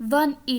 1A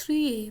3A.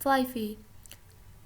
5A.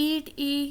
8A.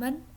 1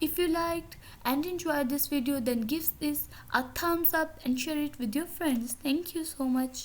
If you liked and enjoyed this video then give this a thumbs up and share it with your friends. Thank you so much.